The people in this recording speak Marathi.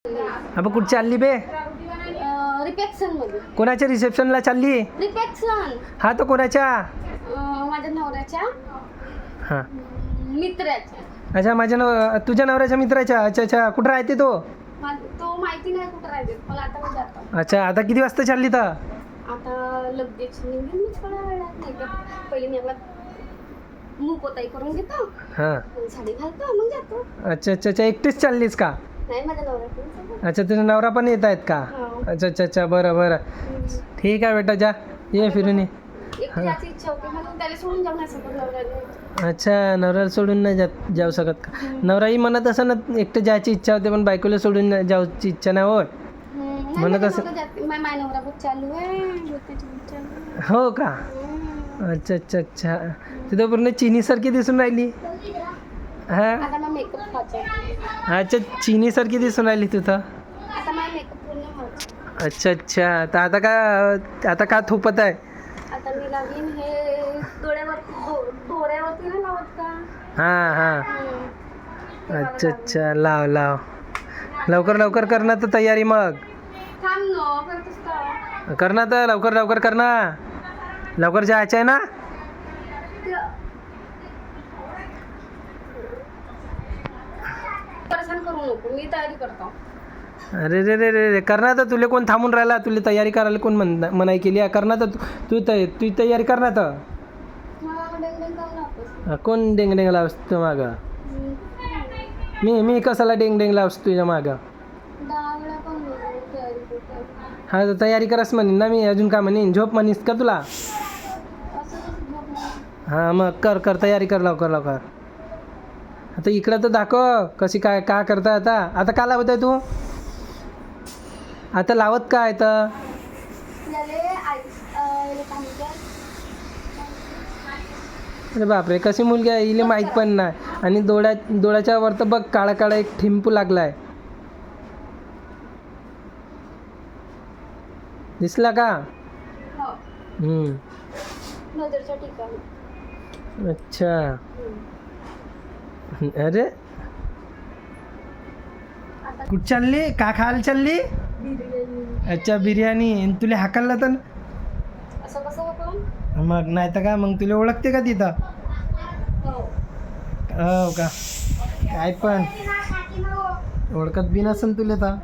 अबे कुठे चालली बे? रिपेक्शन मध्ये. कोणाच्या रिसेप्शनला चालली? रिपेक्शन. हा तो कोणाच्या? माझ्या नवऱ्याच्या हा मित्राच्या. अच्छा तुझ्या नवऱ्याच्या मित्राच्या. अच्छा अच्छा कुठं राहते तो? तो माहिती नाही कुठं राहते पण आता मी जातो. अच्छा आता किती वाजता चालली तर? आता लगेच निघेल मी थोड्या वेळात. नाही का पहिले मी आपला मुकोताई करून घेतो. हां साडी घालतो मग जातो. अच्छा अच्छा अच्छा एकटीच चाललीस का? नाही माझ्या नवऱ्याकडून. अच्छा तुझा नवरा पण येत आहेत का? अच्छा अच्छा अच्छा बरं बरं ठीक आहे बेटा जा ये फिरून ये. एक त्याची इच्छा होती म्हणून त्याला सोडून जाऊ नाही शकत नवऱ्याने. अच्छा नवऱ्याला सोडून नाही जाऊ शकत का? नवराही म्हणत असं ना एकटं जायची इच्छा होते पण बायकोला सोडून जाऊची इच्छा नाही होत म्हणत असं. माझ्या नवरा खूप चालू आहे. हो का? अच्छा अच्छा अच्छा तिथं पूर्ण चिनीसारखी दिसून राहिली. हा आता मग मेकअप व्हायचा. अच्छा चिनीसारखी दिसून राहिली तिथं. आता माझा मेकअप पूर्ण व्हायचा. अच्छा अच्छा तर आता का थोपत आहे? आता मी लावीन हे डोळ्यावरती नाही लावत का? हां हां अच्छा अच्छा लाव लवकर लवकर कर ना तर तयारी मग. थांब न करतोस का? कर ना तर लवकर लवकर कर ना. लवकर जायचं आहे ना. परेशान करू नको मी तयारी करतो. अरे रे रे रे रे कर ना तर. तुला कोण थांबून राहिला? तुला तयारी करायला कोण मनाई केली आहे? कर ना तर तू तयारी कर ना तर. कोण डेंग डेंग लावतो मागं? मी कसाला डेंग डेंग लावतो तुझ्या मागं? हा तर तयारी करस म्हणेन ना मी. अजून का म्हणेन? झोप म्हणीस का तुला? हां मग कर तयारी कर लवकर लवकर. आता इकडं तर दाखव कशी काय का करता आता का लावत आहे तू? आता लावत काय तर? अरे बापरे कशी मुलगी आहे हिला माहीत पण नाही. आणि डोळ्याच्या वर तर बघ काळा काळा एक ठिंपू लागलाय. दिसला का? नजरच्या ठिकाणी. अच्छा अरे कुठं चालली? का खायला चालली? अच्छा बिर्याणी. तुला हाकलला तर असं कसं होतं? मग नाही तर का मग तुला ओळखते का तिथं? हो का? काय पण ओळखत बी नसेल तुला तर.